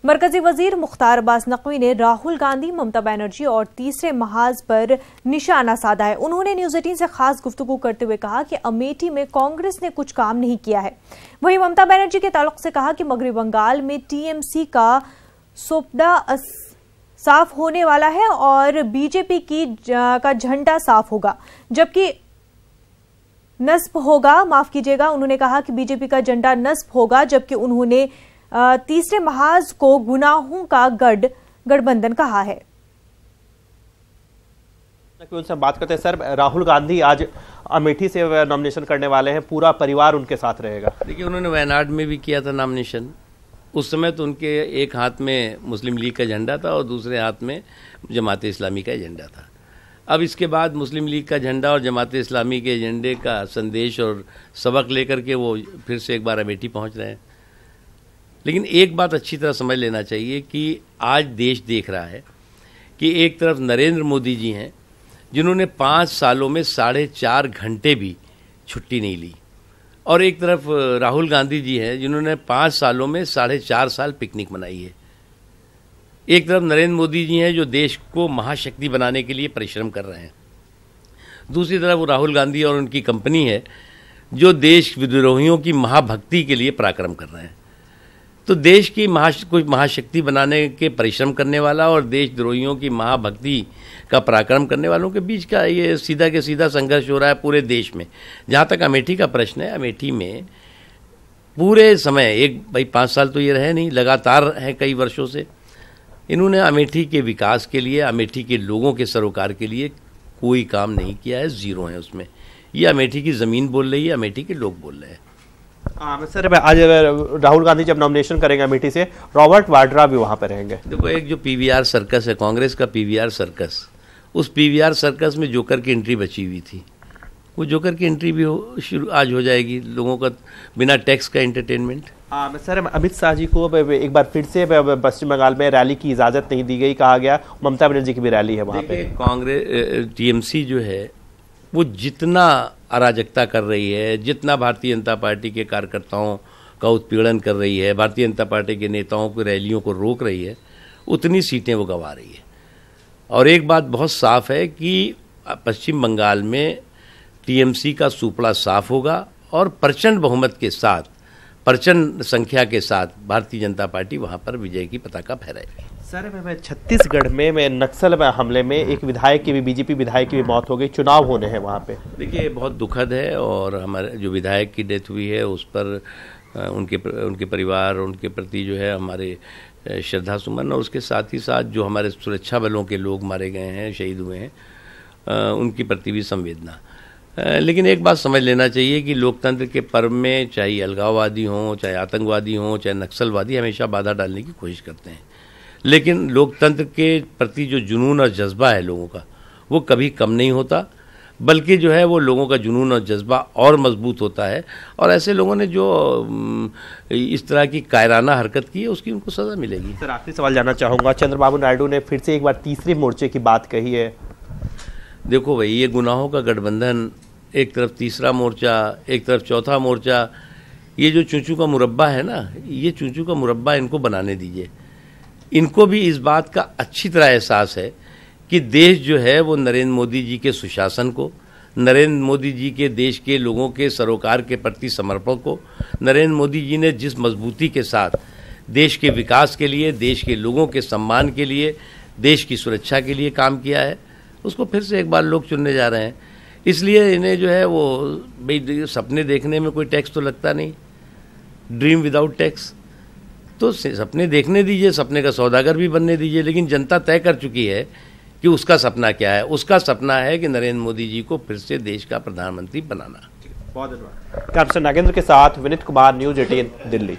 मरकजी वजीर मुख्तार अब्बास नकवी ने राहुल गांधी, ममता बनर्जी और तीसरे महाज पर निशाना साधा है। उन्होंने न्यूज 18 से खास गुफ्तगू करते हुए कहा कि अमेठी में कांग्रेस ने कुछ काम नहीं किया है। वहीं ममता बनर्जी के ताल्लुक से कहा कि मगरबी बंगाल में टीएमसी का सोपड़ा साफ होने वाला है और बीजेपी का झंडा साफ होगा, जबकि नस्ब होगा, माफ कीजिएगा, उन्होंने कहा कि बीजेपी का झंडा नस्ब होगा, जबकि उन्होंने तीसरे महाज को गुनाहों का गठबंधन कहा है। उनसे बात करते हैं। सर, राहुल गांधी आज अमेठी से नॉमिनेशन करने वाले हैं, पूरा परिवार उनके साथ रहेगा। देखिए, उन्होंने वायनाड में भी किया था नॉमिनेशन। उस समय तो उनके एक हाथ में मुस्लिम लीग का झंडा था और दूसरे हाथ में जमात इस्लामी का एजेंडा था। अब इसके बाद मुस्लिम लीग का झंडा और जमात इस्लामी के एजेंडे का संदेश और सबक लेकर के वो फिर से एक बार अमेठी पहुंच रहे हैं। लेकिन एक बात अच्छी तरह समझ लेना चाहिए कि आज देश देख रहा है कि एक तरफ नरेंद्र मोदी जी हैं जिन्होंने 5 सालों में 4.5 घंटे भी छुट्टी नहीं ली, और एक तरफ राहुल गांधी जी हैं जिन्होंने 5 सालों में 4.5 साल पिकनिक मनाई है। एक तरफ नरेंद्र मोदी जी हैं जो देश को महाशक्ति बनाने के लिए परिश्रम कर रहे हैं, दूसरी तरफ वो राहुल गांधी और उनकी कंपनी है जो देश विद्रोहियों की महाभक्ति के लिए पराक्रम कर रहे हैं। तो देश की कोई महाशक्ति बनाने के परिश्रम करने वाला और देशद्रोहियों की महाभक्ति का पराक्रम करने वालों के बीच का ये सीधा के सीधा संघर्ष हो रहा है पूरे देश में। जहाँ तक अमेठी का प्रश्न है, अमेठी में पूरे समय 5 साल तो ये रहे नहीं, लगातार है कई वर्षों से, इन्होंने अमेठी के विकास के लिए, अमेठी के लोगों के सरोकार के लिए कोई काम नहीं किया है, जीरो है उसमें। ये अमेठी की ज़मीन बोल रही है, अमेठी के लोग बोल रहे हैं। सर, आज राहुल गांधी जब नॉमिनेशन करेंगे अमेठी से, रॉबर्ट वाड्रा भी वहां पर रहेंगे। देखो, एक जो पीवीआर सर्कस है, कांग्रेस का पीवीआर सर्कस, उस पीवीआर सर्कस में जोकर की एंट्री बची हुई थी, वो जोकर की एंट्री भी आज हो जाएगी। लोगों का बिना टैक्स का एंटरटेनमेंट। सर, अमित शाह जी को एक बार फिर से पश्चिम बंगाल में रैली की इजाजत नहीं दी गई, कहा गया ममता बनर्जी की भी रैली है वहां पे। कांग्रेस टीएमसी जो है वो जितना अराजकता कर रही है, जितना भारतीय जनता पार्टी के कार्यकर्ताओं का उत्पीड़न कर रही है, भारतीय जनता पार्टी के नेताओं की रैलियों को रोक रही है, उतनी सीटें वो गंवा रही है। और एक बात बहुत साफ है कि पश्चिम बंगाल में टीएमसी का सुपड़ा साफ होगा और प्रचंड बहुमत के साथ, प्रचंड संख्या के साथ भारतीय जनता पार्टी वहां पर विजय की पताका फहराएगी। सर, मैं छत्तीसगढ़ में नक्सल हमले में एक विधायक की भी, बीजेपी विधायक की भी मौत हो गई, चुनाव होने हैं वहाँ पे। देखिए, बहुत दुखद है और हमारे जो विधायक की डेथ हुई है उस पर उनके परिवार, उनके प्रति जो है हमारे श्रद्धा सुमन, और उसके साथ ही साथ जो हमारे सुरक्षा बलों के लोग मारे गए हैं, शहीद हुए हैं, उनकी प्रति भी संवेदना। लेकिन एक बात समझ लेना चाहिए कि लोकतंत्र के पर्व में चाहे अलगाववादी हों, चाहे आतंकवादी हों, चाहे नक्सलवादी, हमेशा बाधा डालने की कोशिश करते हैं। लेकिन लोकतंत्र के प्रति जो जुनून और जज्बा है लोगों का, वो कभी कम नहीं होता, बल्कि जो है वो लोगों का जुनून और जज्बा और मजबूत होता है। और ऐसे लोगों ने जो इस तरह की कायराना हरकत की है उसकी उनको सज़ा मिलेगी। सर, आखिरी सवाल जानना चाहूँगा, चंद्रबाबू नायडू ने फिर से एक बार तीसरे मोर्चे की बात कही है। देखो भाई, ये गुनाहों का गठबंधन, एक तरफ तीसरा मोर्चा, एक तरफ चौथा मोर्चा, ये जो चूचू का मुरब्बा है ना, ये चूचू का मुरब्बा इनको बनाने दीजिए। इनको भी इस बात का अच्छी तरह एहसास है कि देश जो है वो नरेंद्र मोदी जी के सुशासन को, नरेंद्र मोदी जी के देश के लोगों के सरोकार के प्रति समर्पण को, नरेंद्र मोदी जी ने जिस मजबूती के साथ देश के विकास के लिए, देश के लोगों के सम्मान के लिए, देश की सुरक्षा के लिए काम किया है, उसको फिर से एक बार लोग चुनने जा रहे हैं। इसलिए इन्हें जो है वो भाई सपने देखने में कोई टैक्स तो लगता नहीं, ड्रीम विदाउट टैक्स, तो सपने देखने दीजिए, सपने का सौदागर भी बनने दीजिए। लेकिन जनता तय कर चुकी है कि उसका सपना क्या है। उसका सपना है कि नरेंद्र मोदी जी को फिर से देश का प्रधानमंत्री बनाना। बहुत धन्यवाद। कैप्टन नागेंद्र के साथ विनीत कुमार, न्यूज 18 दिल्ली।